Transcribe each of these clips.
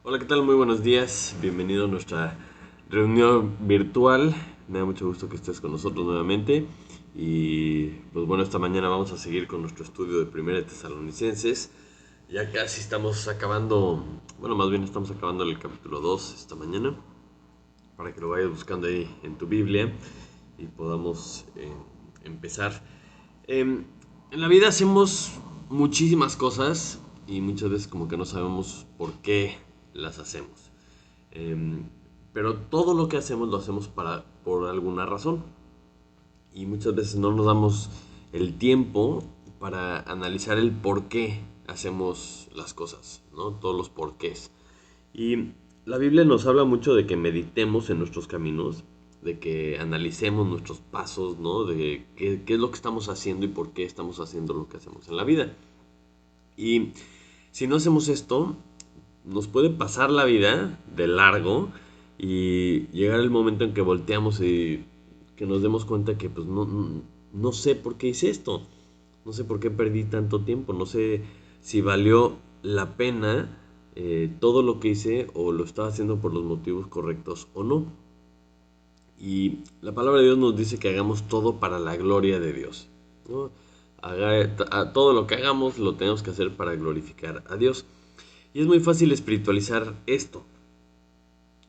Hola, ¿qué tal? Muy buenos días. Bienvenido a nuestra reunión virtual. Me da mucho gusto que estés con nosotros nuevamente. Y pues bueno, esta mañana vamos a seguir con nuestro estudio de Primera de Tesalonicenses. Ya casi estamos acabando, bueno, más bien estamos acabando el capítulo 2 esta mañana, para que lo vayas buscando ahí en tu Biblia y podamos empezar. En la vida hacemos muchísimas cosas y muchas veces como que no sabemos por qué las hacemos. Em, pero todo lo que hacemos lo hacemos por alguna razón. Y muchas veces no nos damos el tiempo para analizar el por qué hacemos las cosas, ¿no? Todos los porqués. Y la Biblia nos habla mucho de que meditemos en nuestros caminos, de que analicemos nuestros pasos, ¿no? De qué es lo que estamos haciendo y por qué estamos haciendo lo que hacemos en la vida. Y si no hacemos esto, nos puede pasar la vida de largo y llegar el momento en que volteamos y que nos demos cuenta que pues no sé por qué hice esto, no sé por qué perdí tanto tiempo, no sé si valió la pena todo lo que hice o lo estaba haciendo por los motivos correctos o no. Y la palabra de Dios nos dice que hagamos todo para la gloria de Dios, ¿no? Todo lo que hagamos lo tenemos que hacer para glorificar a Dios. Y es muy fácil espiritualizar esto.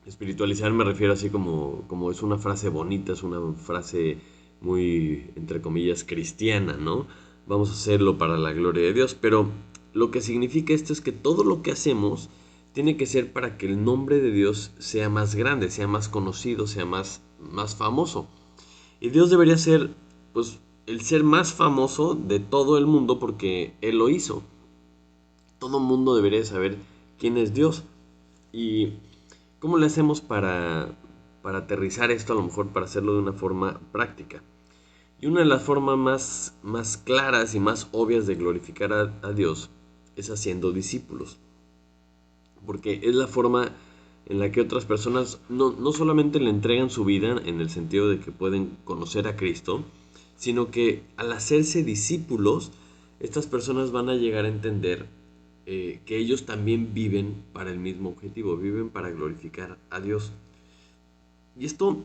Espiritualizar me refiero así como es una frase bonita, es una frase muy, entre comillas, cristiana, ¿no? Vamos a hacerlo para la gloria de Dios, pero lo que significa esto es que todo lo que hacemos tiene que ser para que el nombre de Dios sea más grande, sea más conocido, sea más famoso. Y Dios debería ser, pues, el ser más famoso de todo el mundo porque Él lo hizo. Todo el mundo debería saber quién es Dios. ¿Y cómo le hacemos para aterrizar esto, a lo mejor para hacerlo de una forma práctica? Y una de las formas más claras y más obvias de glorificar a Dios es haciendo discípulos. Porque es la forma en la que otras personas no solamente le entregan su vida en el sentido de que pueden conocer a Cristo, sino que al hacerse discípulos, estas personas van a llegar a entender que ellos también viven para el mismo objetivo, viven para glorificar a Dios. Y esto,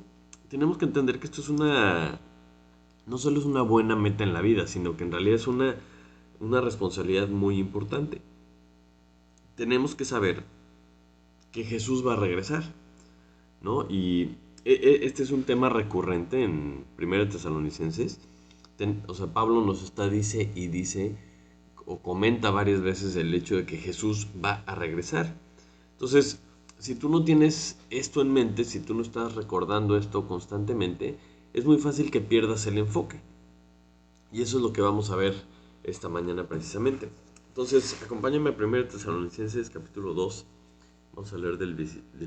tenemos que entender que esto es no solo es una buena meta en la vida, sino que en realidad es una responsabilidad muy importante. Tenemos que saber que Jesús va a regresar, ¿no? Y este es un tema recurrente en Primera Tesalonicenses. O sea, Pablo nos dice y dice, o comenta varias veces el hecho de que Jesús va a regresar. Entonces, si tú no tienes esto en mente, si tú no estás recordando esto constantemente, es muy fácil que pierdas el enfoque. Y eso es lo que vamos a ver esta mañana precisamente. Entonces, acompáñame a 1 Tesalonicenses capítulo 2. Vamos a leer del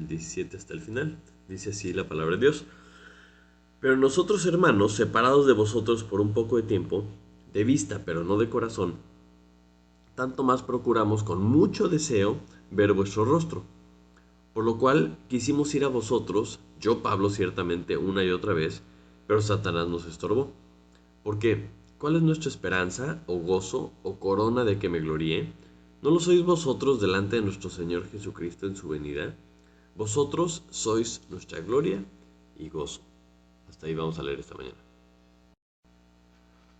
17 hasta el final. Dice así la palabra de Dios. Pero nosotros, hermanos, separados de vosotros por un poco de tiempo, de vista pero no de corazón, tanto más procuramos con mucho deseo ver vuestro rostro. Por lo cual quisimos ir a vosotros, yo Pablo ciertamente una y otra vez, pero Satanás nos estorbó. ¿Por qué? ¿Cuál es nuestra esperanza, o gozo, o corona de que me gloríe? ¿No lo sois vosotros delante de nuestro Señor Jesucristo en su venida? Vosotros sois nuestra gloria y gozo. Hasta ahí vamos a leer esta mañana.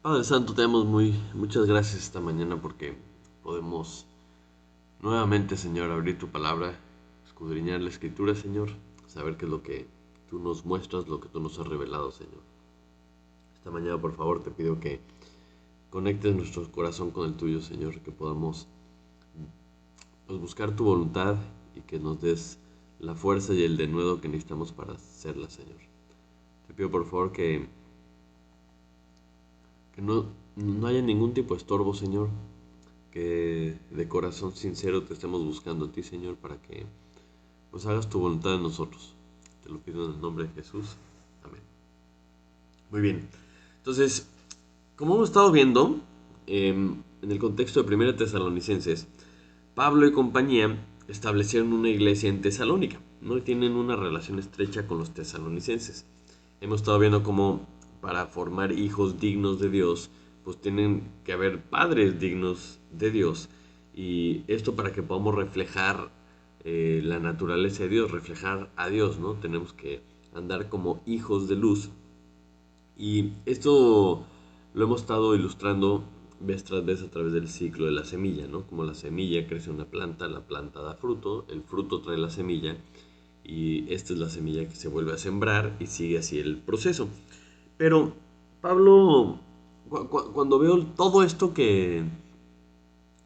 Padre Santo, te damos muchas gracias esta mañana porque podemos nuevamente, Señor, abrir tu palabra, escudriñar la escritura, Señor, saber qué es lo que tú nos muestras, lo que tú nos has revelado, Señor. Esta mañana, por favor, te pido que conectes nuestro corazón con el tuyo, Señor, que podamos pues, buscar tu voluntad y que nos des la fuerza y el denuedo que necesitamos para hacerla, Señor. Te pido, por favor, que no haya ningún tipo de estorbo, Señor, que de corazón sincero te estemos buscando a ti, Señor, para que pues hagas tu voluntad en nosotros. Te lo pido en el nombre de Jesús. Amén. Muy bien. Entonces, como hemos estado viendo, en el contexto de Primera Tesalonicenses, Pablo y compañía establecieron una iglesia en Tesalónica, ¿no? Y tienen una relación estrecha con los tesalonicenses. Hemos estado viendo cómo para formar hijos dignos de Dios, pues tienen que haber padres dignos de Dios. Y esto para que podamos reflejar la naturaleza de Dios, reflejar a Dios, ¿no? Tenemos que andar como hijos de luz. Y esto lo hemos estado ilustrando vez tras vez a través del ciclo de la semilla, ¿no? Como la semilla crece una planta, la planta da fruto, el fruto trae la semilla y esta es la semilla que se vuelve a sembrar y sigue así el proceso. Pero Pablo, cuando veo todo esto que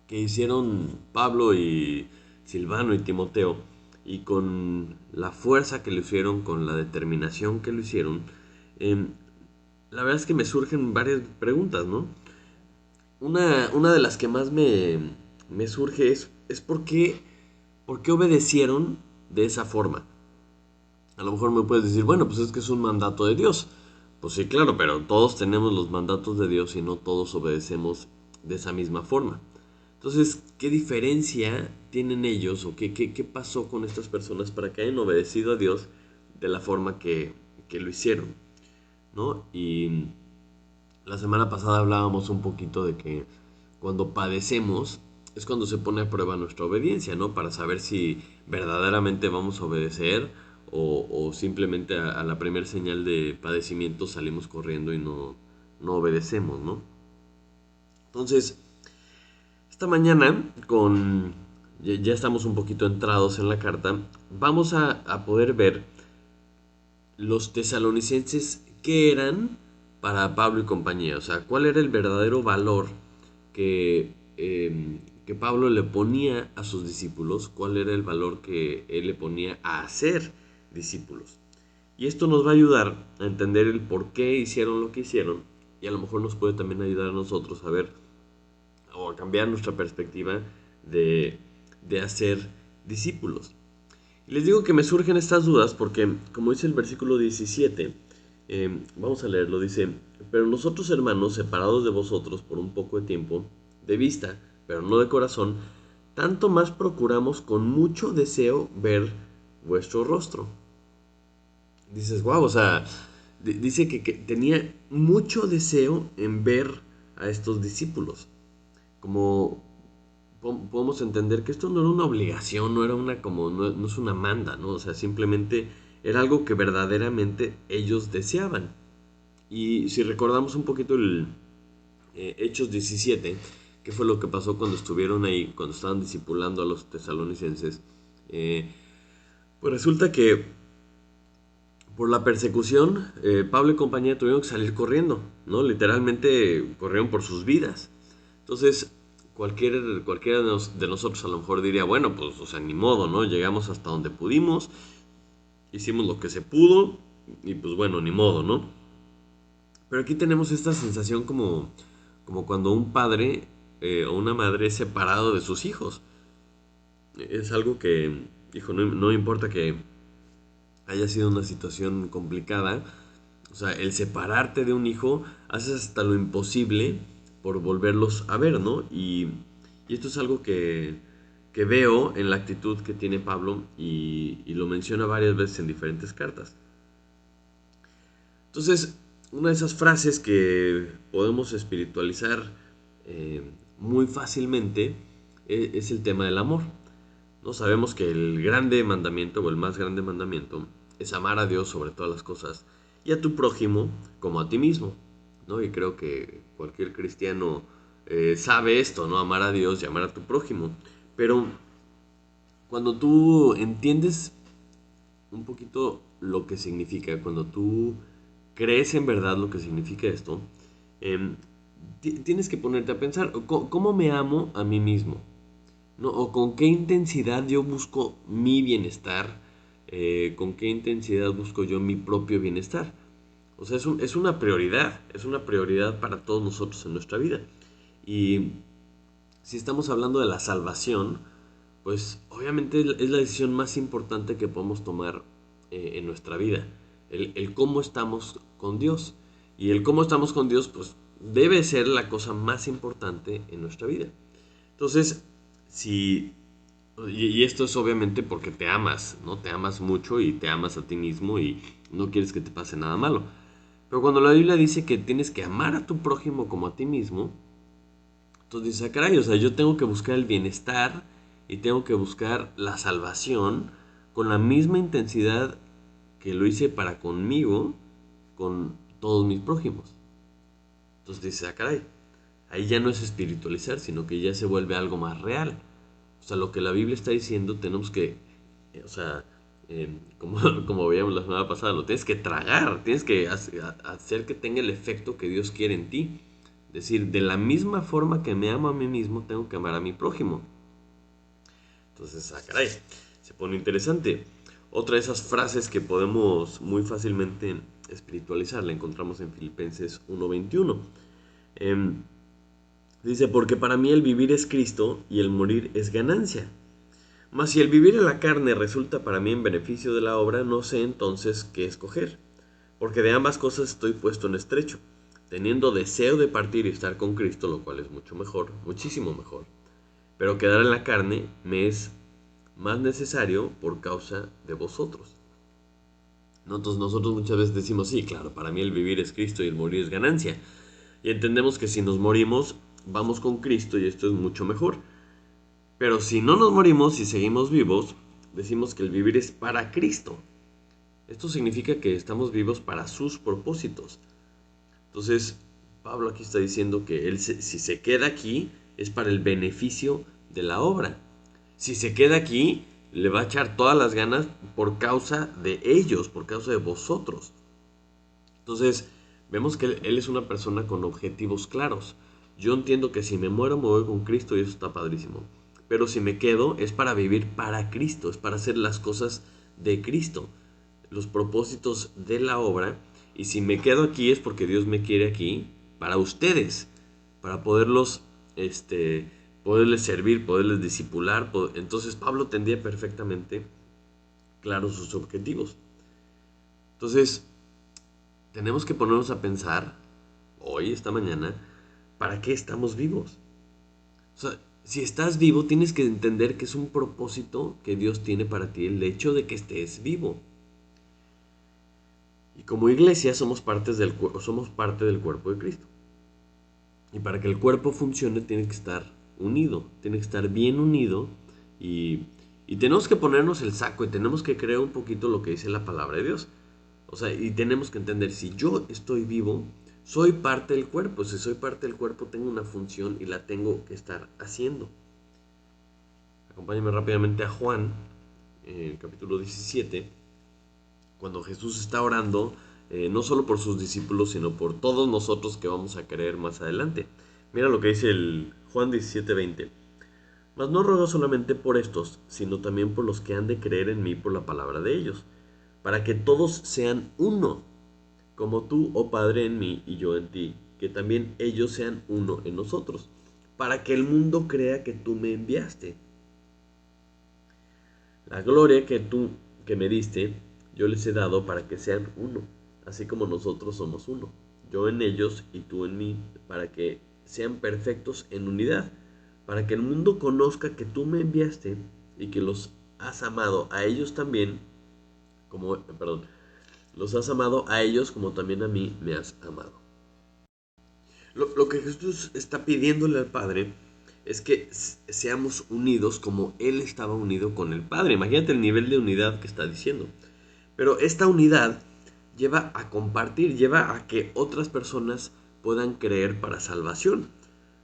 hicieron Pablo y Silvano y Timoteo, y con la fuerza que lo hicieron, con la determinación que lo hicieron, eh, la verdad es que me surgen varias preguntas, ¿no? Una de las que más me surge es por qué obedecieron de esa forma. A lo mejor me puedes decir, bueno, pues es que es un mandato de Dios. Pues sí, claro, pero todos tenemos los mandatos de Dios y no todos obedecemos de esa misma forma. Entonces, ¿qué diferencia tienen ellos o qué pasó con estas personas para que hayan obedecido a Dios de la forma que lo hicieron? ¿No? Y la semana pasada hablábamos un poquito de que cuando padecemos es cuando se pone a prueba nuestra obediencia, ¿no? Para saber si verdaderamente vamos a obedecer o simplemente a la primera señal de padecimiento salimos corriendo y no obedecemos, ¿no? Entonces, esta mañana, ya estamos un poquito entrados en la carta, vamos a poder ver los tesalonicenses qué eran para Pablo y compañía. O sea, cuál era el verdadero valor que Pablo le ponía a sus discípulos, cuál era el valor que él le ponía a hacer discípulos. Y esto nos va a ayudar a entender el por qué hicieron lo que hicieron y a lo mejor nos puede también ayudar a nosotros a ver o a cambiar nuestra perspectiva de, de hacer discípulos. Y les digo que me surgen estas dudas porque, como dice el versículo 17, vamos a leerlo, dice, pero nosotros hermanos, separados de vosotros por un poco de tiempo, de vista, pero no de corazón, tanto más procuramos con mucho deseo ver vuestro rostro. Dices, wow, o sea, dice que tenía mucho deseo en ver a estos discípulos. Como podemos entender que esto no era una obligación, no era una como, no es una manda, ¿no? O sea, simplemente era algo que verdaderamente ellos deseaban. Y si recordamos un poquito el Hechos 17, que fue lo que pasó cuando estuvieron ahí, cuando estaban discipulando a los tesalonicenses, eh, pues resulta que por la persecución, Pablo y compañía tuvieron que salir corriendo, ¿no? Literalmente corrieron por sus vidas. Entonces, cualquiera de nosotros a lo mejor diría, bueno, pues, o sea, ni modo, ¿no? Llegamos hasta donde pudimos, hicimos lo que se pudo, y pues bueno, ni modo, ¿no? Pero aquí tenemos esta sensación como cuando un padre o una madre es separado de sus hijos. Es algo que, hijo, no importa que haya sido una situación complicada, o sea, el separarte de un hijo, haces hasta lo imposible por volverlos a ver, ¿no? Y esto es algo que veo en la actitud que tiene Pablo y lo menciona varias veces en diferentes cartas. Entonces, una de esas frases que podemos espiritualizar eh, muy fácilmente es el tema del amor. ¿No? Sabemos que el grande mandamiento o el más grande mandamiento es amar a Dios sobre todas las cosas y a tu prójimo como a ti mismo, ¿no? Y creo que cualquier cristiano sabe esto, ¿no? Amar a Dios y amar a tu prójimo. Pero cuando tú entiendes un poquito lo que significa, cuando tú crees en verdad lo que significa esto, eh, tienes que ponerte a pensar, ¿cómo me amo a mí mismo? ¿No? O con qué intensidad yo busco mi bienestar, con qué intensidad busco yo mi propio bienestar. O sea, es una prioridad para todos nosotros en nuestra vida. Y si estamos hablando de la salvación, pues obviamente es la decisión más importante que podemos tomar en nuestra vida. El cómo estamos con Dios. Y el cómo estamos con Dios, pues debe ser la cosa más importante en nuestra vida. Entonces, si y esto es obviamente porque te amas, ¿no? Te amas mucho y te amas a ti mismo y no quieres que te pase nada malo. Pero cuando la Biblia dice que tienes que amar a tu prójimo como a ti mismo, entonces dices, ah, caray, o sea, yo tengo que buscar el bienestar y tengo que buscar la salvación con la misma intensidad que lo hice para conmigo, con todos mis prójimos. Entonces dices, caray, ahí ya no es espiritualizar, sino que ya se vuelve algo más real. O sea, lo que la Biblia está diciendo tenemos que, o sea, como, como veíamos la semana pasada, lo tienes que tragar, tienes que hacer que tenga el efecto que Dios quiere en ti. Es decir, de la misma forma que me amo a mí mismo, tengo que amar a mi prójimo. Entonces, caray, se pone interesante. Otra de esas frases que podemos muy fácilmente espiritualizar la encontramos en Filipenses 1:21. Dice, porque para mí el vivir es Cristo y el morir es ganancia. Mas si el vivir en la carne resulta para mí en beneficio de la obra, no sé entonces qué escoger. Porque de ambas cosas estoy puesto en estrecho, teniendo deseo de partir y estar con Cristo, lo cual es mucho mejor, muchísimo mejor. Pero quedar en la carne me es más necesario por causa de vosotros. Entonces nosotros muchas veces decimos, sí, claro, para mí el vivir es Cristo y el morir es ganancia. Y entendemos que si nos morimos, vamos con Cristo y esto es mucho mejor. Pero si no nos morimos y seguimos vivos, decimos que el vivir es para Cristo. Esto significa que estamos vivos para sus propósitos. Entonces, Pablo aquí está diciendo que él si se queda aquí es para el beneficio de la obra. Si se queda aquí, le va a echar todas las ganas por causa de ellos, por causa de vosotros. Entonces, vemos que él es una persona con objetivos claros. Yo entiendo que si me muero, me voy con Cristo y eso está padrísimo. Pero si me quedo, es para vivir para Cristo, es para hacer las cosas de Cristo, los propósitos de la obra. Y si me quedo aquí es porque Dios me quiere aquí para ustedes, para poderles servir, poderles discipular. Entonces Pablo tendría perfectamente claros sus objetivos. Entonces, tenemos que ponernos a pensar, hoy, esta mañana, ¿para qué estamos vivos? O sea, si estás vivo, tienes que entender que es un propósito que Dios tiene para ti, el hecho de que estés vivo. Y como iglesia somos somos parte del cuerpo de Cristo. Y para que el cuerpo funcione tiene que estar unido, tiene que estar bien unido y, y tenemos que ponernos el saco y tenemos que creer un poquito lo que dice la palabra de Dios. O sea, y tenemos que entender, si yo estoy vivo, soy parte del cuerpo. Si soy parte del cuerpo, tengo una función y la tengo que estar haciendo. Acompáñame rápidamente a Juan, capítulo 17, cuando Jesús está orando, no solo por sus discípulos, sino por todos nosotros que vamos a creer más adelante. Mira lo que dice el Juan 17:20. Mas no ruego solamente por estos, sino también por los que han de creer en mí por la palabra de ellos, para que todos sean uno, como tú, oh Padre, en mí y yo en ti, que también ellos sean uno en nosotros, para que el mundo crea que tú me enviaste. La gloria que me diste, yo les he dado para que sean uno, así como nosotros somos uno, yo en ellos y tú en mí, para que sean perfectos en unidad, para que el mundo conozca que tú me enviaste y que los has amado a ellos también, los has amado a ellos como también a mí me has amado. Lo que Jesús está pidiéndole al Padre es que seamos unidos como Él estaba unido con el Padre. Imagínate el nivel de unidad que está diciendo. Pero esta unidad lleva a compartir, lleva a que otras personas puedan creer para salvación,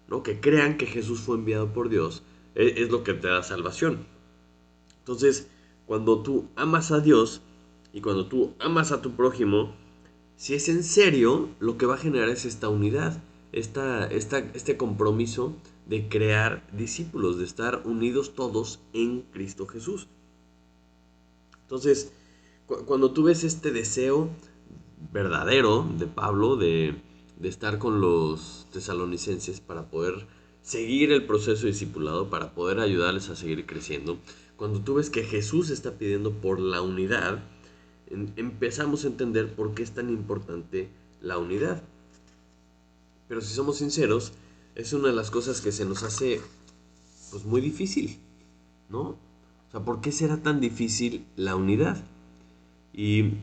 ¿no? Que crean que Jesús fue enviado por Dios, es lo que te da salvación. Entonces, cuando tú amas a Dios y cuando tú amas a tu prójimo, si es en serio, lo que va a generar es esta unidad, este compromiso de crear discípulos, de estar unidos todos en Cristo Jesús. Entonces, cuando tú ves este deseo verdadero de Pablo de estar con los tesalonicenses para poder seguir el proceso discipulado, para poder ayudarles a seguir creciendo, cuando tú ves que Jesús está pidiendo por la unidad, empezamos a entender por qué es tan importante la unidad. Pero si somos sinceros, es una de las cosas que se nos hace pues muy difícil, ¿no? O sea, ¿por qué será tan difícil la unidad? Y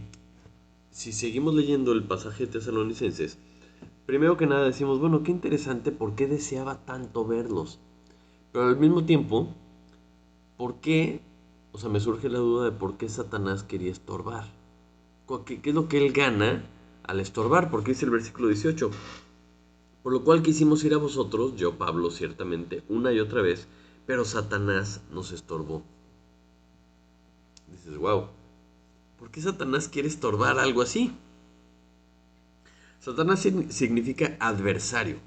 si seguimos leyendo el pasaje de Tesalonicenses, primero que nada decimos, bueno, qué interesante, ¿por qué deseaba tanto verlos? Pero al mismo tiempo, ¿por qué? O sea, me surge la duda de por qué Satanás quería estorbar. ¿Qué es lo que él gana al estorbar? Porque dice el versículo 18. Por lo cual quisimos ir a vosotros, yo Pablo ciertamente, una y otra vez, pero Satanás nos estorbó. Dices, wow, ¿por qué Satanás quiere estorbar algo así? Satanás significa adversario.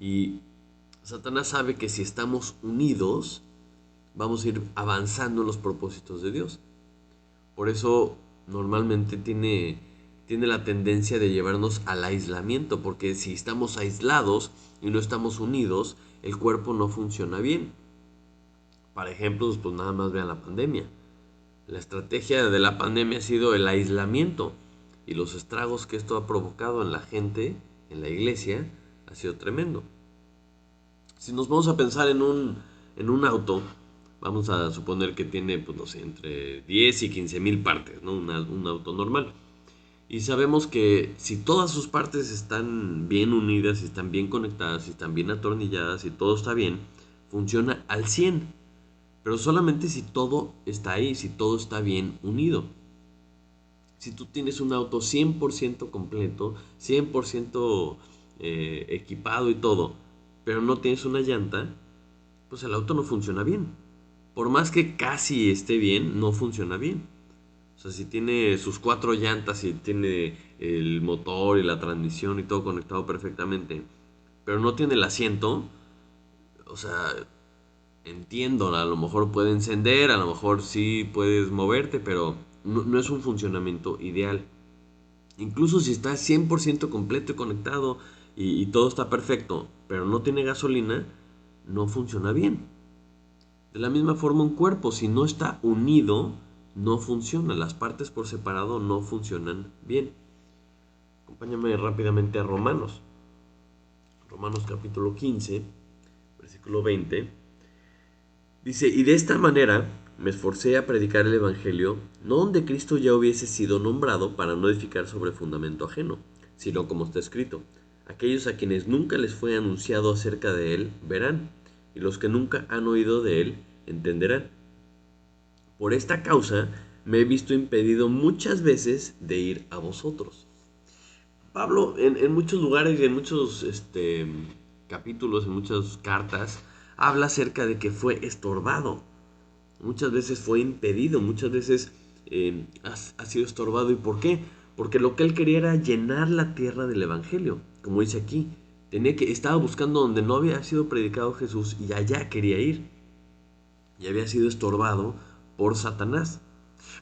Y Satanás sabe que si estamos unidos, vamos a ir avanzando en los propósitos de Dios. Por eso normalmente tiene la tendencia de llevarnos al aislamiento, porque si estamos aislados y no estamos unidos, el cuerpo no funciona bien. Para ejemplos, pues nada más vean la pandemia. La estrategia de la pandemia ha sido el aislamiento y los estragos que esto ha provocado en la gente, en la iglesia, ha sido tremendo. Si nos vamos a pensar en un auto, vamos a suponer que tiene, pues no sé, entre 10 y 15 mil partes, ¿no? Un auto normal. Y sabemos que si todas sus partes están bien unidas, si están bien conectadas, si están bien atornilladas, si todo está bien, funciona al 100. Pero solamente si todo está ahí, si todo está bien unido. Si tú tienes un auto 100% completo, 100% equipado y todo, pero no tienes una llanta, pues el auto no funciona bien. Por más que casi esté bien, no funciona bien. O sea, si tiene sus 4 llantas y tiene el motor y la transmisión y todo conectado perfectamente, pero no tiene el asiento, o sea, entiendo, a lo mejor puede encender, a lo mejor sí puedes moverte, pero no es un funcionamiento ideal. Incluso si está 100% completo y conectado y todo está perfecto, pero no tiene gasolina, no funciona bien. De la misma forma, un cuerpo, si no está unido, no funciona. Las partes por separado no funcionan bien. Acompáñame rápidamente a Romanos. Romanos capítulo 15, versículo 20. Dice, y de esta manera me esforcé a predicar el Evangelio, no donde Cristo ya hubiese sido nombrado para no edificar sobre fundamento ajeno, sino como está escrito, aquellos a quienes nunca les fue anunciado acerca de él verán, y los que nunca han oído de él entenderán. Por esta causa me he visto impedido muchas veces de ir a vosotros. Pablo, en muchos lugares y en muchos capítulos, en muchas cartas, habla acerca de que fue estorbado. Muchas veces fue impedido, muchas veces ha sido estorbado. ¿Y por qué? Porque lo que él quería era llenar la tierra del Evangelio. Como dice aquí, estaba buscando donde no había sido predicado Jesús y allá quería ir. Y había sido estorbado por Satanás.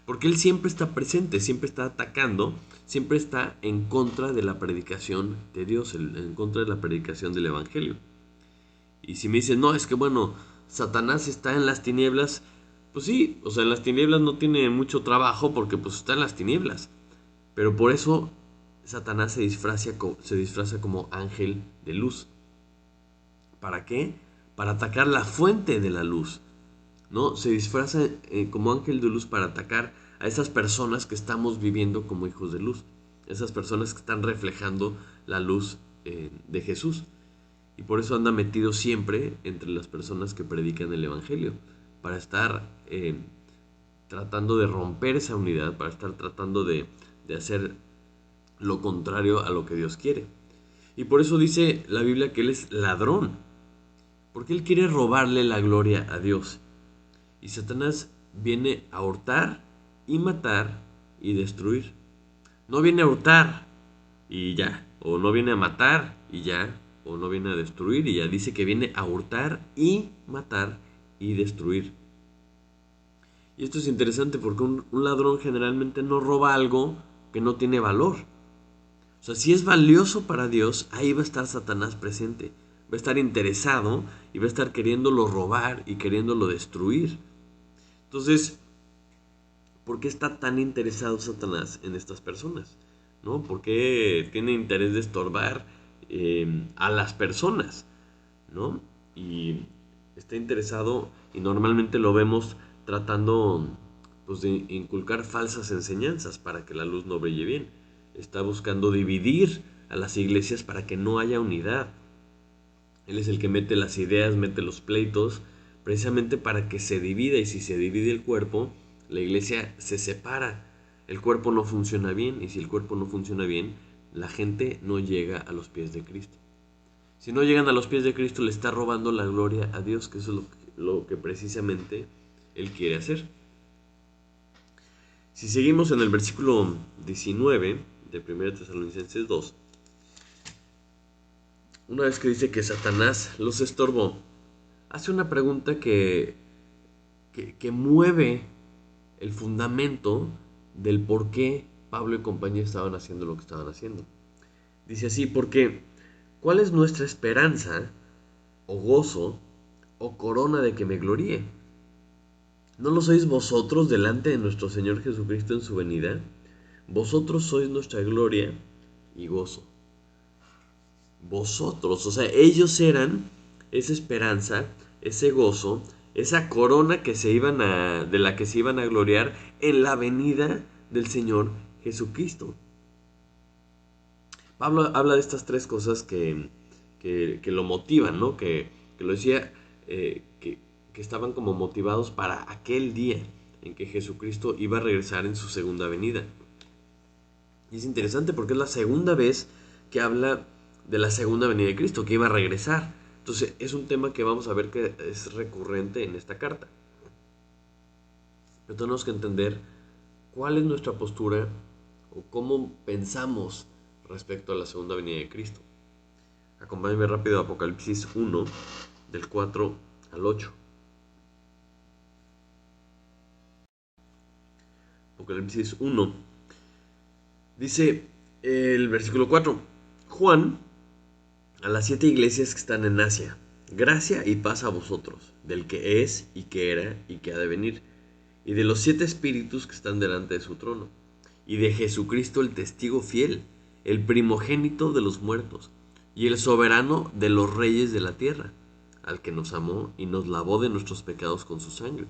Porque él siempre está presente, siempre está atacando, siempre está en contra de la predicación de Dios, en contra de la predicación del Evangelio. Y si me dicen, no, es que bueno, Satanás está en las tinieblas, pues sí, o sea, en las tinieblas no tiene mucho trabajo porque pues está en las tinieblas. Pero por eso Satanás se disfraza como ángel de luz. ¿Para qué? Para atacar la fuente de la luz. ¿No? Se disfraza como ángel de luz para atacar a esas personas que estamos viviendo como hijos de luz. Esas personas que están reflejando la luz de Jesús. Y por eso anda metido siempre entre las personas que predican el Evangelio. Para estar tratando de romper esa unidad, para estar tratando de hacer lo contrario a lo que Dios quiere. Y por eso dice la Biblia que Él es ladrón. Porque Él quiere robarle la gloria a Dios. Y Satanás viene a hurtar y matar y destruir. No viene a hurtar y ya. O no viene a matar y ya. O no viene a destruir y ya. Dice que viene a hurtar y matar y destruir. Y esto es interesante porque un ladrón generalmente no roba algo que no tiene valor. O sea, si es valioso para Dios, ahí va a estar Satanás presente. Va a estar interesado y va a estar queriéndolo robar y queriéndolo destruir. Entonces, ¿por qué está tan interesado Satanás en estas personas? ¿No? ¿Por qué tiene interés de estorbar a las personas? ¿No? Y está interesado, y normalmente lo vemos tratando pues, de inculcar falsas enseñanzas para que la luz no brille bien. Está buscando dividir a las iglesias para que no haya unidad. Él es el que mete las ideas, mete los pleitos, precisamente para que se divida, y si se divide el cuerpo, la iglesia se separa. El cuerpo no funciona bien, y si el cuerpo no funciona bien, la gente no llega a los pies de Cristo. Si no llegan a los pies de Cristo, le está robando la gloria a Dios, que eso es lo que precisamente Él quiere hacer. Si seguimos en el versículo 19 de 1 Tesalonicenses 2, una vez que dice que Satanás los estorbó, hace una pregunta que mueve el fundamento del por qué Pablo y compañía estaban haciendo lo que estaban haciendo. Dice así: porque ¿cuál es nuestra esperanza, o gozo, o corona de que me gloríe? ¿No lo sois vosotros delante de nuestro Señor Jesucristo en su venida? Vosotros sois nuestra gloria y gozo. Vosotros, o sea, ellos eran esa esperanza, ese gozo, esa corona de la que se iban a gloriar en la venida del Señor Jesucristo. Pablo habla de estas tres cosas que lo motivan, ¿no? Que lo decía, que estaban como motivados para aquel día en que Jesucristo iba a regresar en su segunda venida. Y es interesante porque es la segunda vez que habla de la segunda venida de Cristo, que iba a regresar. Entonces es un tema que vamos a ver que es recurrente en esta carta. Pero tenemos que entender cuál es nuestra postura o cómo pensamos respecto a la segunda venida de Cristo. Acompáñenme rápido a Apocalipsis 1, del 4 al 8. Apocalipsis 1, dice el versículo 4: Juan, a las 7 iglesias que están en Asia, gracia y paz a vosotros, del que es, y que era, y que ha de venir, y de los 7 espíritus que están delante de su trono, y de Jesucristo el testigo fiel, el primogénito de los muertos, y el soberano de los reyes de la tierra, al que nos amó y nos lavó de nuestros pecados con su sangre,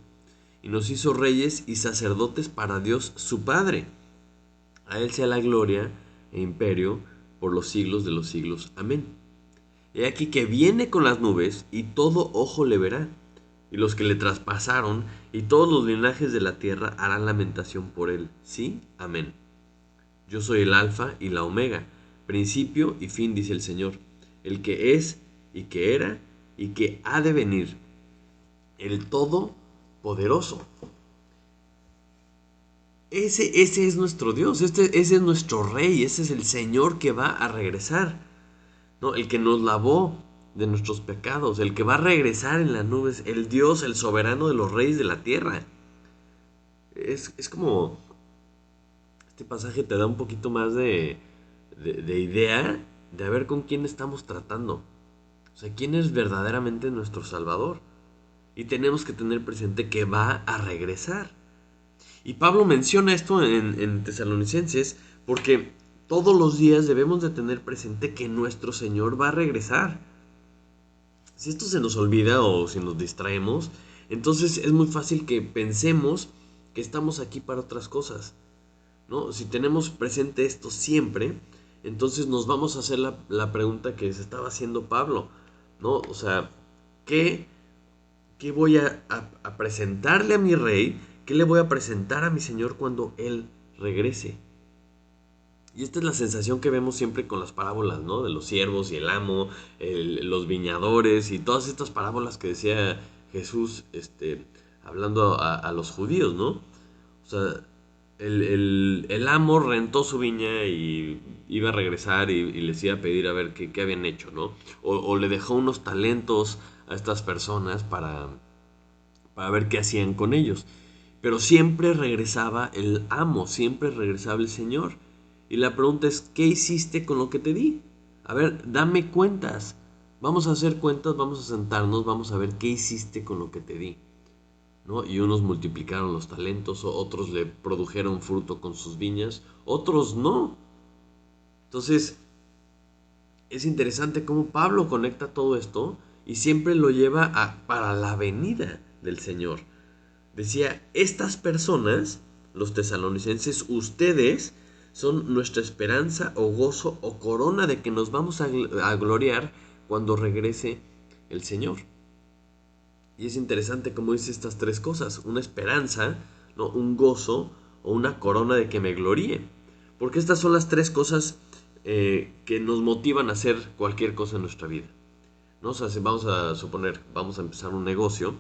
y nos hizo reyes y sacerdotes para Dios su Padre. A Él sea la gloria e imperio por los siglos de los siglos. Amén. He aquí que viene con las nubes, y todo ojo le verá, y los que le traspasaron, y todos los linajes de la tierra harán lamentación por él. Sí, amén. Yo soy el Alfa y la Omega, principio y fin, dice el Señor, el que es, y que era, y que ha de venir, el Todopoderoso. Ese es nuestro Dios, ese es nuestro Rey, ese es el Señor que va a regresar, ¿no? El que nos lavó de nuestros pecados, el que va a regresar en las nubes, el Dios, el soberano de los reyes de la tierra. Es como, este pasaje te da un poquito más de idea de a ver con quién estamos tratando. O sea, quién es verdaderamente nuestro Salvador. Y tenemos que tener presente que va a regresar. Y Pablo menciona esto en Tesalonicenses porque todos los días debemos de tener presente que nuestro Señor va a regresar. Si esto se nos olvida o si nos distraemos, entonces es muy fácil que pensemos que estamos aquí para otras cosas, ¿no? Si tenemos presente esto siempre, entonces nos vamos a hacer la pregunta que se estaba haciendo Pablo, ¿no? O sea, ¿qué voy a presentarle a mi rey? ¿Qué le voy a presentar a mi Señor cuando Él regrese? Y esta es la sensación que vemos siempre con las parábolas, ¿no? De los siervos y el amo, los viñadores y todas estas parábolas que decía Jesús, hablando a los judíos, ¿no? O sea, el amo rentó su viña y iba a regresar y les iba a pedir a ver qué habían hecho, ¿no? O le dejó unos talentos a estas personas para ver qué hacían con ellos. Pero siempre regresaba el amo, siempre regresaba el Señor. Y la pregunta es, ¿qué hiciste con lo que te di? A ver, dame cuentas. Vamos a hacer cuentas, vamos a sentarnos, vamos a ver qué hiciste con lo que te di, ¿no? Y unos multiplicaron los talentos, otros le produjeron fruto con sus viñas, otros no. Entonces, es interesante cómo Pablo conecta todo esto y siempre lo lleva para la venida del Señor. Decía, estas personas, los tesalonicenses, ustedes son nuestra esperanza o gozo o corona de que nos vamos a gloriar cuando regrese el Señor. Y es interesante cómo dice estas tres cosas: una esperanza, ¿no? Un gozo o una corona de que me gloríe. Porque estas son las tres cosas que nos motivan a hacer cualquier cosa en nuestra vida, ¿no? O sea, si vamos a suponer, vamos a empezar un negocio,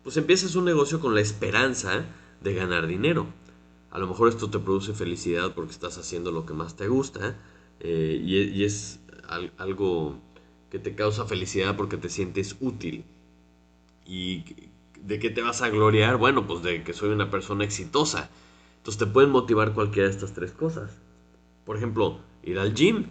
pues empiezas un negocio con la esperanza de ganar dinero. A lo mejor esto te produce felicidad porque estás haciendo lo que más te gusta, y es algo que te causa felicidad porque te sientes útil. ¿Y de qué te vas a gloriar? Bueno, pues de que soy una persona exitosa. Entonces te pueden motivar cualquiera de estas tres cosas. Por ejemplo, ir al gym,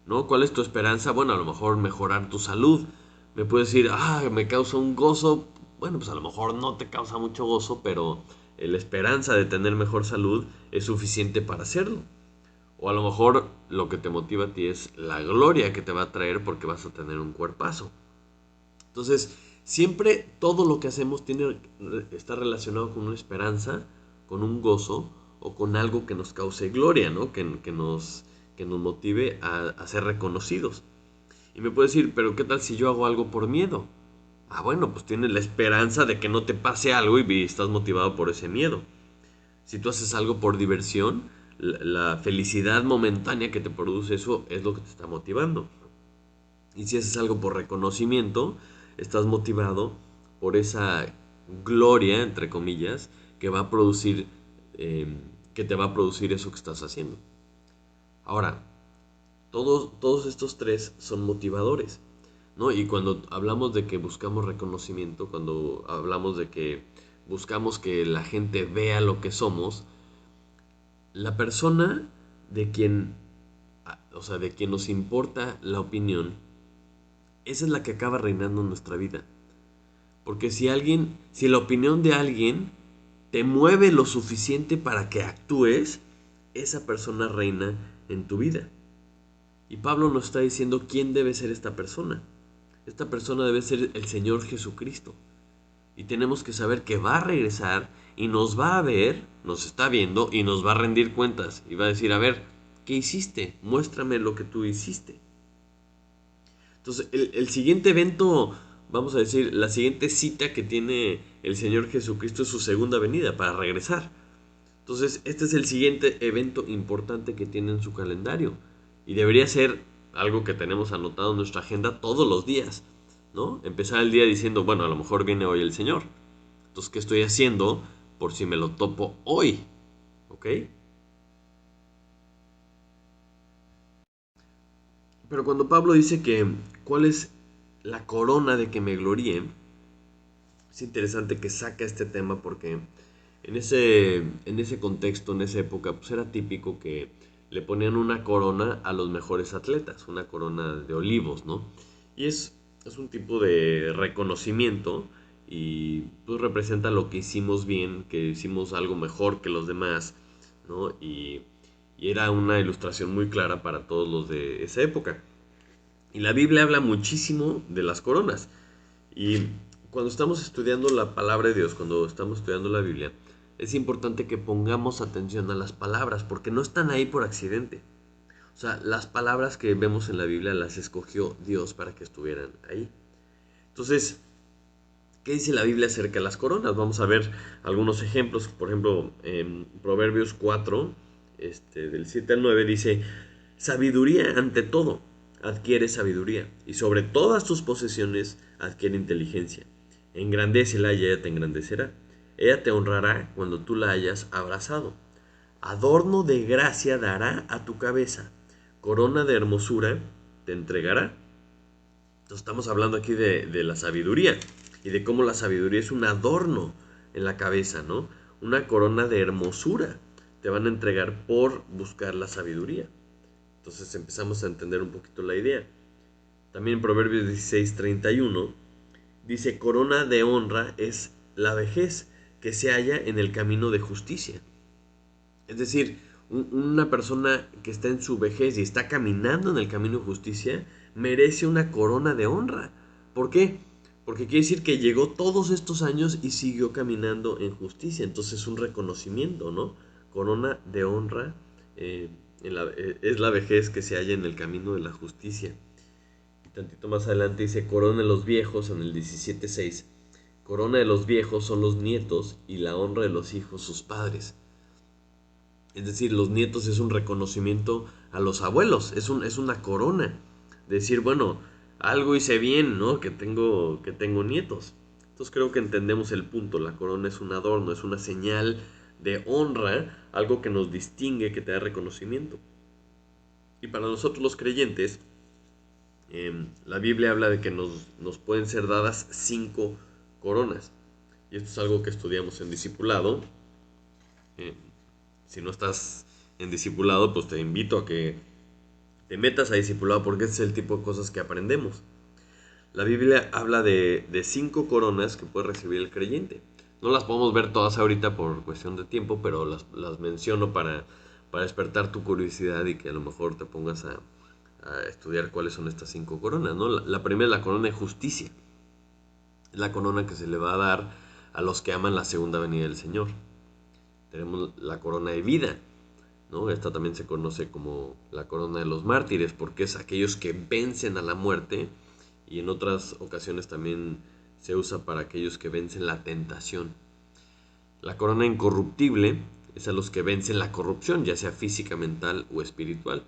¿no? ¿Cuál es tu esperanza? Bueno, a lo mejor mejorar tu salud. Me puedes decir, me causa un gozo. Bueno, pues a lo mejor no te causa mucho gozo, pero la esperanza de tener mejor salud es suficiente para hacerlo. O a lo mejor lo que te motiva a ti es la gloria que te va a traer porque vas a tener un cuerpazo. Entonces, siempre todo lo que hacemos está relacionado con una esperanza, con un gozo o con algo que nos cause gloria, ¿no? Que nos motive a ser reconocidos. Y me puedes decir, pero ¿qué tal si yo hago algo por miedo? Bueno, pues tienes la esperanza de que no te pase algo y estás motivado por ese miedo. Si tú haces algo por diversión, la felicidad momentánea que te produce eso es lo que te está motivando. Y si haces algo por reconocimiento, estás motivado por esa gloria, entre comillas, que va a producir, eh, que te va a producir eso que estás haciendo. Ahora, todos estos tres son motivadores, ¿no? Y cuando hablamos de que buscamos reconocimiento, cuando hablamos de que buscamos que la gente vea lo que somos, la persona de quien, o sea, de quien nos importa la opinión, esa es la que acaba reinando en nuestra vida. Porque si la opinión de alguien te mueve lo suficiente para que actúes, esa persona reina en tu vida. Y Pablo nos está diciendo quién debe ser esta persona. Esta persona debe ser el Señor Jesucristo. Y tenemos que saber que va a regresar y nos va a ver, nos está viendo y nos va a rendir cuentas. Y va a decir, a ver, ¿qué hiciste? Muéstrame lo que tú hiciste. Entonces, el siguiente evento, vamos a decir, la siguiente cita que tiene el Señor Jesucristo es su segunda venida para regresar. Entonces, este es el siguiente evento importante que tiene en su calendario. Y debería ser algo que tenemos anotado en nuestra agenda todos los días, ¿no? Empezar el día diciendo, bueno, a lo mejor viene hoy el Señor. Entonces, ¿qué estoy haciendo por si me lo topo hoy? ¿Ok? Pero cuando Pablo dice que, ¿cuál es la corona de que me gloríe? Es interesante que saca este tema porque en ese contexto, en esa época, pues era típico que le ponían una corona a los mejores atletas, una corona de olivos, ¿no? Y es un tipo de reconocimiento y pues representa lo que hicimos bien, que hicimos algo mejor que los demás, ¿no? Y era una ilustración muy clara para todos los de esa época. Y la Biblia habla muchísimo de las coronas. Y cuando estamos estudiando la palabra de Dios, cuando estamos estudiando la Biblia, es importante que pongamos atención a las palabras, porque no están ahí por accidente. O sea, las palabras que vemos en la Biblia las escogió Dios para que estuvieran ahí. Entonces, ¿qué dice la Biblia acerca de las coronas? Vamos a ver algunos ejemplos. Por ejemplo, en Proverbios 4, del 7 al 9, dice, sabiduría ante todo, adquiere sabiduría, y sobre todas tus posesiones adquiere inteligencia. Engrandécela y ella te engrandecerá. Ella te honrará cuando tú la hayas abrazado. Adorno de gracia dará a tu cabeza. Corona de hermosura te entregará. Entonces estamos hablando aquí de la sabiduría y de cómo la sabiduría es un adorno en la cabeza, ¿no? Una corona de hermosura te van a entregar por buscar la sabiduría. Entonces empezamos a entender un poquito la idea. También en Proverbios 16:31 dice, corona de honra es la vejez que se halla en el camino de justicia. Es decir, una persona que está en su vejez y está caminando en el camino de justicia merece una corona de honra. ¿Por qué? Porque quiere decir que llegó todos estos años y siguió caminando en justicia. Entonces es un reconocimiento, ¿no? Corona de honra es la vejez que se halla en el camino de la justicia. Y tantito más adelante dice corona de los viejos en el 17:6. corona de los viejos son los nietos y la honra de los hijos sus padres. Es decir, los nietos es un reconocimiento a los abuelos, es una corona. Decir, bueno, algo hice bien, ¿no? Que tengo nietos. Entonces creo que entendemos el punto. La corona es un adorno, es una señal de honra, algo que nos distingue, que te da reconocimiento. Y para nosotros los creyentes, la Biblia habla de que nos pueden ser dadas 5 coronas. Y esto es algo que estudiamos en discipulado. Eh, si no estás en discipulado, pues te invito a que te metas a discipulado porque ese es el tipo de cosas que aprendemos. La Biblia habla de 5 coronas que puede recibir el creyente. No las podemos ver todas ahorita por cuestión de tiempo, pero las menciono para despertar tu curiosidad y que a lo mejor te pongas a estudiar cuáles son estas 5 coronas, ¿no? La primera es la corona de justicia. Es la corona que se le va a dar a los que aman la segunda venida del Señor. Tenemos la corona de vida, ¿no? Esta también se conoce como la corona de los mártires, porque es aquellos que vencen a la muerte, y en otras ocasiones también se usa para aquellos que vencen la tentación. La corona incorruptible es a los que vencen la corrupción, ya sea física, mental o espiritual.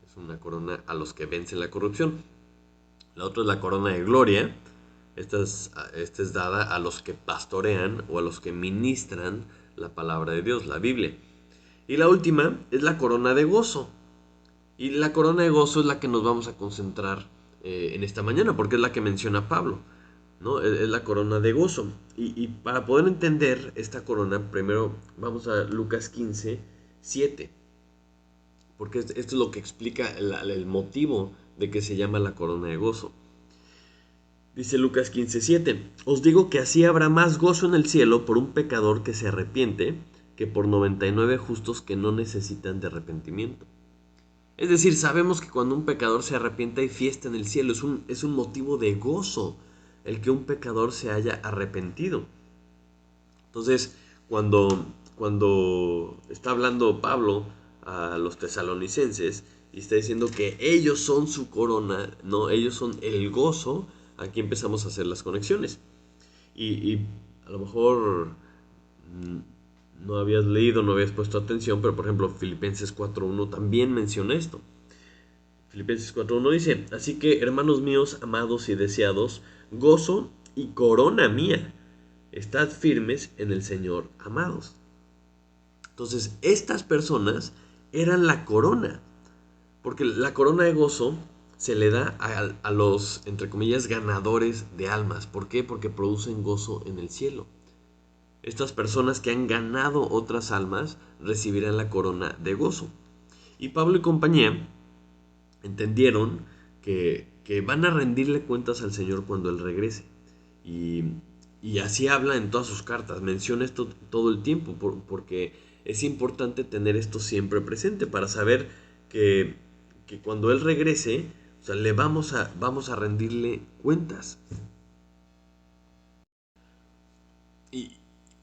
Es una corona a los que vencen la corrupción. La otra es la corona de gloria. Esta es dada a los que pastorean o a los que ministran la palabra de Dios, la Biblia. Y la última es la corona de gozo. Y la corona de gozo es la que nos vamos a concentrar en esta mañana, porque es la que menciona Pablo, ¿no? Es la corona de gozo. Y para poder entender esta corona, primero vamos a Lucas 15, 7. Porque esto es lo que explica el motivo de que se llama la corona de gozo. Dice Lucas 15:7, os digo que así habrá más gozo en el cielo por un pecador que se arrepiente que por 99 justos que no necesitan de arrepentimiento. Es decir, sabemos que cuando un pecador se arrepiente hay fiesta en el cielo, es un motivo de gozo el que un pecador se haya arrepentido. Entonces, cuando está hablando Pablo a los tesalonicenses y está diciendo que ellos son su corona, no, ellos son el gozo, aquí empezamos a hacer las conexiones. Y a lo mejor no habías leído, no habías puesto atención, pero por ejemplo Filipenses 4.1 también menciona esto. Filipenses 4.1 dice, así que hermanos míos, amados y deseados, gozo y corona mía, estad firmes en el Señor, amados. Entonces, estas personas eran la corona, porque la corona de gozo se le da a los, entre comillas, ganadores de almas. ¿Por qué? Porque producen gozo en el cielo. Estas personas que han ganado otras almas recibirán la corona de gozo. Y Pablo y compañía entendieron que van a rendirle cuentas al Señor cuando Él regrese. Y así habla en todas sus cartas, menciona esto todo el tiempo, porque es importante tener esto siempre presente para saber que cuando Él regrese, o sea, vamos a rendirle cuentas. Y,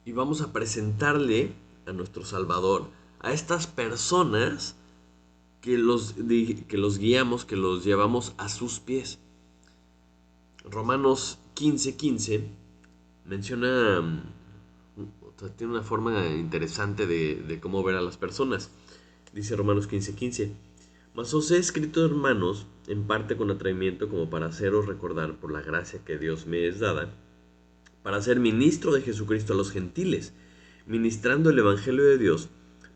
y vamos a presentarle a nuestro Salvador, a estas personas que los guiamos, que los llevamos a sus pies. Romanos 15:15 menciona, tiene una forma interesante de cómo ver a las personas. Dice Romanos 15:15, mas os he escrito, hermanos, en parte con atrevimiento, como para haceros recordar por la gracia que Dios me es dada, para ser ministro de Jesucristo a los gentiles, ministrando el Evangelio de Dios,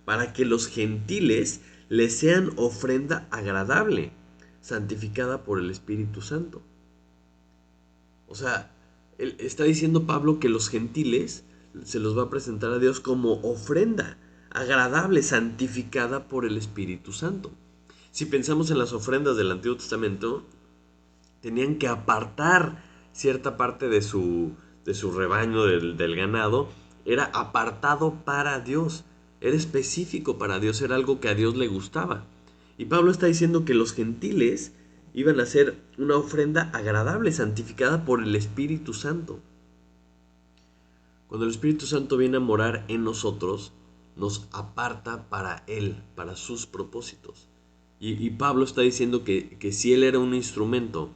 para que los gentiles les sean ofrenda agradable, santificada por el Espíritu Santo. O sea, él está diciendo Pablo que los gentiles se los va a presentar a Dios como ofrenda agradable, santificada por el Espíritu Santo. Si pensamos en las ofrendas del Antiguo Testamento, tenían que apartar cierta parte de su rebaño, del ganado, era apartado para Dios, era específico para Dios, era algo que a Dios le gustaba. Y Pablo está diciendo que los gentiles iban a ser una ofrenda agradable, santificada por el Espíritu Santo. Cuando el Espíritu Santo viene a morar en nosotros, nos aparta para Él, para sus propósitos. Y Pablo está diciendo que si Él era un instrumento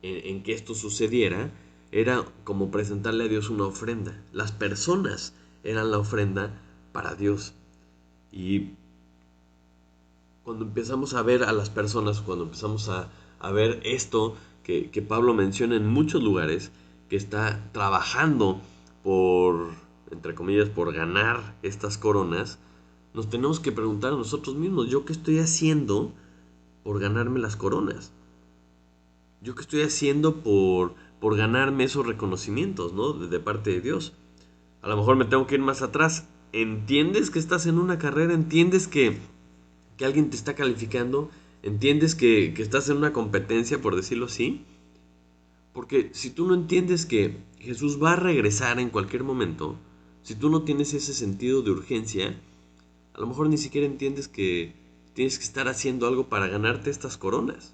en que esto sucediera, era como presentarle a Dios una ofrenda. Las personas eran la ofrenda para Dios. Y cuando empezamos a ver a las personas, cuando empezamos a ver esto que Pablo menciona en muchos lugares, que está trabajando por, entre comillas, por ganar estas coronas, nos tenemos que preguntar a nosotros mismos, ¿yo qué estoy haciendo por ganarme las coronas? ¿Yo qué estoy haciendo por ganarme esos reconocimientos, ¿no? De parte de Dios. A lo mejor me tengo que ir más atrás. ¿Entiendes que estás en una carrera? ¿Entiendes que alguien te está calificando? ¿Entiendes que estás en una competencia, por decirlo así? Porque si tú no entiendes que Jesús va a regresar en cualquier momento, si tú no tienes ese sentido de urgencia, a lo mejor ni siquiera entiendes que tienes que estar haciendo algo para ganarte estas coronas.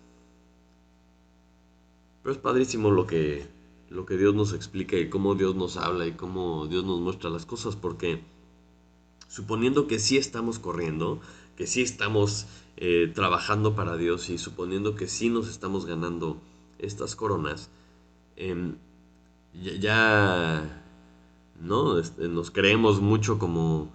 Pero es padrísimo lo que Dios nos explica y cómo Dios nos habla y cómo Dios nos muestra las cosas, porque suponiendo que sí estamos corriendo, que sí estamos trabajando para Dios y suponiendo que sí nos estamos ganando estas coronas, em, ya ¿no? Nos creemos mucho como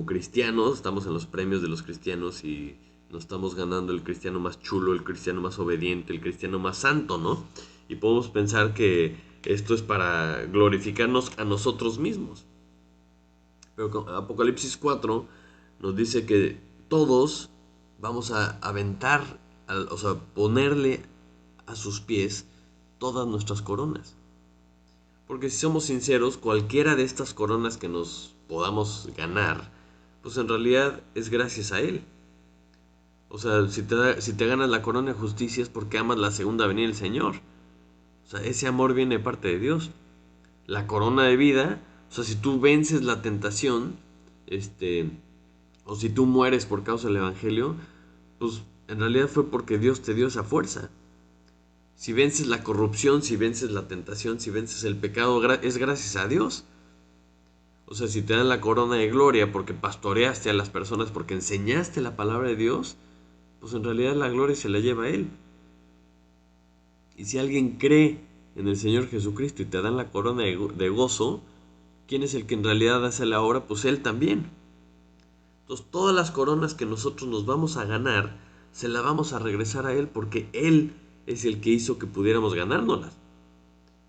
cristianos, estamos en los premios de los cristianos y nos estamos ganando el cristiano más chulo, el cristiano más obediente, el cristiano más santo, ¿no? Y podemos pensar que esto es para glorificarnos a nosotros mismos. Pero Apocalipsis 4 nos dice que todos vamos a aventar, o sea, ponerle a sus pies todas nuestras coronas. Porque si somos sinceros, cualquiera de estas coronas que nos podamos ganar, pues en realidad es gracias a Él. O sea, si te ganas la corona de justicia es porque amas la segunda venida del Señor. O sea, ese amor viene de parte de Dios. La corona de vida, o sea, si tú vences la tentación, este, o si tú mueres por causa del Evangelio, pues en realidad fue porque Dios te dio esa fuerza. Si vences la corrupción, si vences la tentación, si vences el pecado, es gracias a Dios. O sea, si te dan la corona de gloria porque pastoreaste a las personas, porque enseñaste la palabra de Dios, pues en realidad la gloria se la lleva a Él. Y si alguien cree en el Señor Jesucristo y te dan la corona de gozo, ¿quién es el que en realidad hace la obra? Pues Él también. Entonces todas las coronas que nosotros nos vamos a ganar, se las vamos a regresar a Él porque Él es el que hizo que pudiéramos ganárnoslas.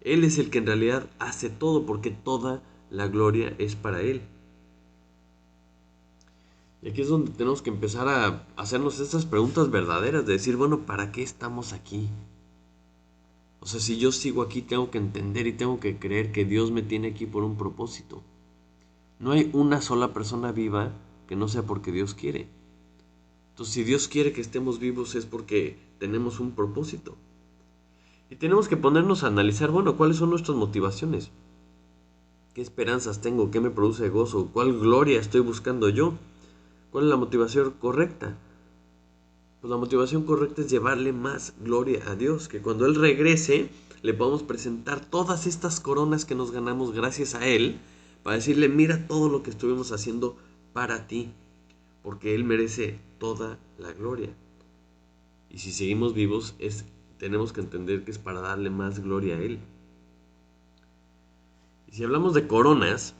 Él es el que en realidad hace todo porque toda la gloria es para Él. Y aquí es donde tenemos que empezar a hacernos estas preguntas verdaderas, de decir, bueno, ¿para qué estamos aquí? O sea, si yo sigo aquí, tengo que entender y tengo que creer que Dios me tiene aquí por un propósito. No hay una sola persona viva que no sea porque Dios quiere. Entonces, si Dios quiere que estemos vivos es porque tenemos un propósito. Y tenemos que ponernos a analizar, bueno, ¿cuáles son nuestras motivaciones? ¿Qué esperanzas tengo? ¿Qué me produce gozo? ¿Cuál gloria estoy buscando yo? ¿Cuál es la motivación correcta? Pues la motivación correcta es llevarle más gloria a Dios, que cuando Él regrese le podamos presentar todas estas coronas que nos ganamos gracias a Él, para decirle, mira todo lo que estuvimos haciendo para ti, porque Él merece toda la gloria. Y si seguimos vivos, tenemos que entender que es para darle más gloria a Él. Y si hablamos de coronas,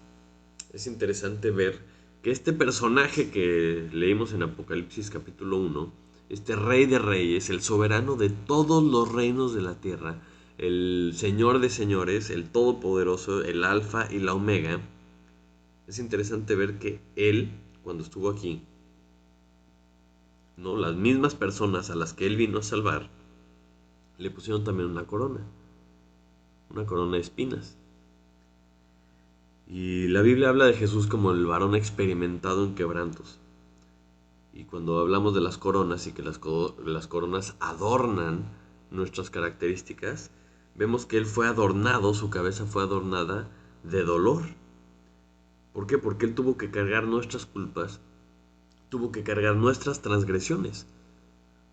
es interesante ver que este personaje que leímos en Apocalipsis capítulo 1, este rey de reyes, el soberano de todos los reinos de la tierra, el señor de señores, el todopoderoso, el alfa y la omega, es interesante ver que él, cuando estuvo aquí, ¿no? Las mismas personas a las que él vino a salvar, le pusieron también una corona de espinas. Y la Biblia habla de Jesús como el varón experimentado en quebrantos. Y cuando hablamos de las coronas y que las coronas adornan nuestras características, vemos que él fue adornado, su cabeza fue adornada de dolor. ¿Por qué? Porque él tuvo que cargar nuestras culpas, tuvo que cargar nuestras transgresiones.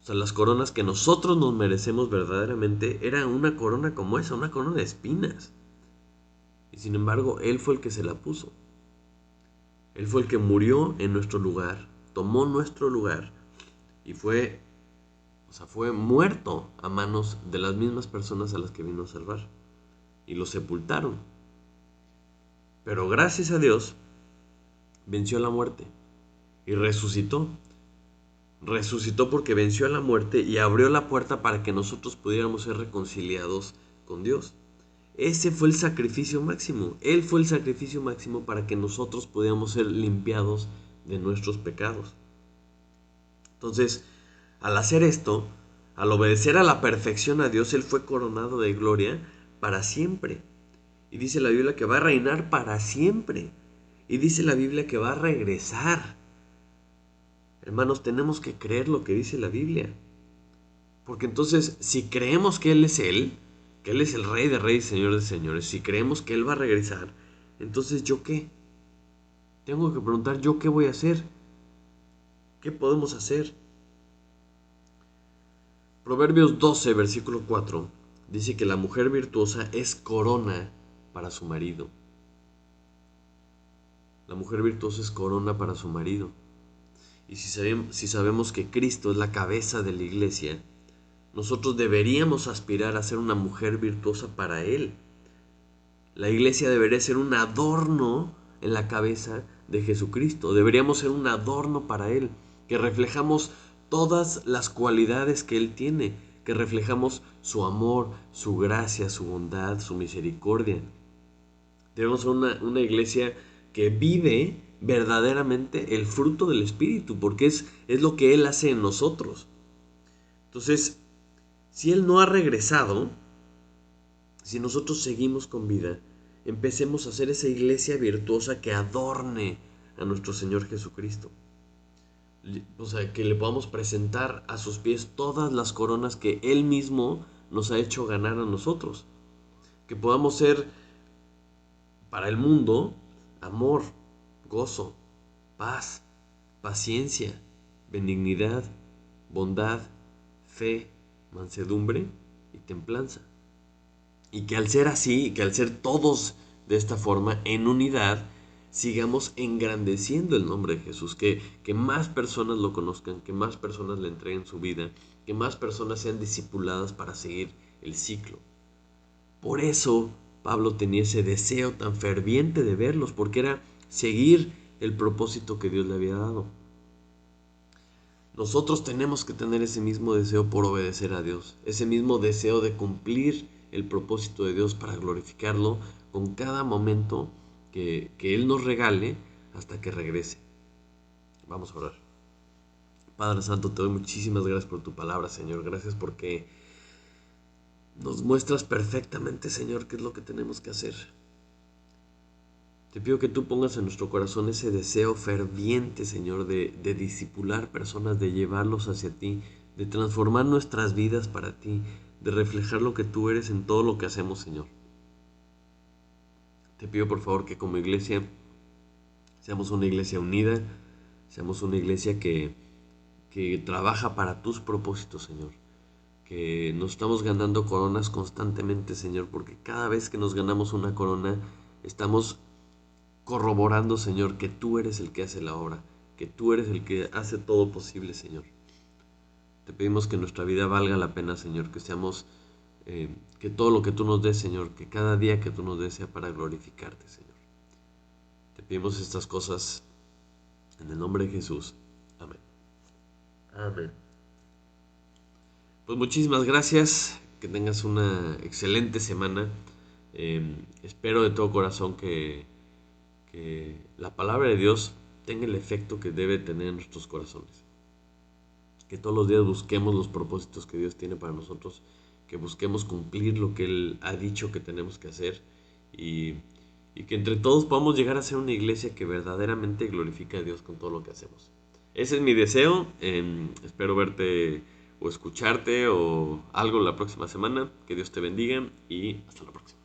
O sea, las coronas que nosotros nos merecemos verdaderamente era una corona como esa, una corona de espinas. Y sin embargo, él fue el que se la puso. Él fue el que murió en nuestro lugar, tomó nuestro lugar y fue muerto a manos de las mismas personas a las que vino a salvar. y lo sepultaron. Pero gracias a Dios venció la muerte y resucitó. Resucitó porque venció a la muerte y abrió la puerta para que nosotros pudiéramos ser reconciliados con Dios. Ese fue el sacrificio máximo. Él fue el sacrificio máximo para que nosotros pudiéramos ser limpiados de nuestros pecados. Entonces, al hacer esto, al obedecer a la perfección a Dios, Él fue coronado de gloria para siempre. Y dice la Biblia que va a reinar para siempre. Y dice la Biblia que va a regresar. Hermanos, tenemos que creer lo que dice la Biblia. Porque entonces, si creemos que Él es Él, que Él es el Rey de Reyes, Señor de Señores, si creemos que Él va a regresar, entonces ¿yo qué? Tengo que preguntar, ¿yo qué voy a hacer? ¿Qué podemos hacer? Proverbios 12, versículo 4, dice que la mujer virtuosa es corona para su marido. La mujer virtuosa es corona para su marido. Y si sabemos que Cristo es la cabeza de la iglesia, nosotros deberíamos aspirar a ser una mujer virtuosa para Él. La iglesia debería ser un adorno en la cabeza de Jesucristo. Deberíamos ser un adorno para Él, que reflejamos todas las cualidades que Él tiene, que reflejamos su amor, su gracia, su bondad, su misericordia. Debemos ser una iglesia que vive verdaderamente el fruto del Espíritu, porque es lo que Él hace en nosotros. Entonces, si Él no ha regresado, si nosotros seguimos con vida, empecemos a hacer esa iglesia virtuosa que adorne a nuestro Señor Jesucristo. O sea, que le podamos presentar a sus pies todas las coronas que Él mismo nos ha hecho ganar a nosotros. Que podamos ser para el mundo amor, gozo, paz, paciencia, benignidad, bondad, fe, mansedumbre y templanza. Y que al ser así, que al ser todos de esta forma, en unidad, sigamos engrandeciendo el nombre de Jesús. Que más personas lo conozcan, que más personas le entreguen su vida, que más personas sean discipuladas para seguir el ciclo. Por eso Pablo tenía ese deseo tan ferviente de verlos, porque era seguir el propósito que Dios le había dado. Nosotros tenemos que tener ese mismo deseo por obedecer a Dios, ese mismo deseo de cumplir el propósito de Dios para glorificarlo con cada momento que Él nos regale hasta que regrese. Vamos a orar. Padre Santo, te doy muchísimas gracias por tu palabra, Señor. Gracias porque nos muestras perfectamente, Señor, qué es lo que tenemos que hacer. Te pido que tú pongas en nuestro corazón ese deseo ferviente, Señor, de discipular personas, de llevarlos hacia ti, de transformar nuestras vidas para ti, de reflejar lo que tú eres en todo lo que hacemos, Señor. Te pido por favor que como iglesia seamos una iglesia unida, seamos una iglesia que trabaja para tus propósitos, Señor. Que nos estamos ganando coronas constantemente, Señor, porque cada vez que nos ganamos una corona, estamos corroborando, Señor, que tú eres el que hace la obra, que tú eres el que hace todo posible, Señor. Te pedimos que nuestra vida valga la pena, Señor, que seamos, que todo lo que tú nos des, Señor, que cada día que tú nos des sea para glorificarte, Señor. Te pedimos estas cosas en el nombre de Jesús. Amén. Amén. Pues muchísimas gracias, que tengas una excelente semana. Espero de todo corazón que la palabra de Dios tenga el efecto que debe tener en nuestros corazones. Que todos los días busquemos los propósitos que Dios tiene para nosotros, que busquemos cumplir lo que Él ha dicho que tenemos que hacer y que entre todos podamos llegar a ser una iglesia que verdaderamente glorifica a Dios con todo lo que hacemos. Ese es mi deseo. Espero verte o escucharte o algo la próxima semana. Que Dios te bendiga y hasta la próxima.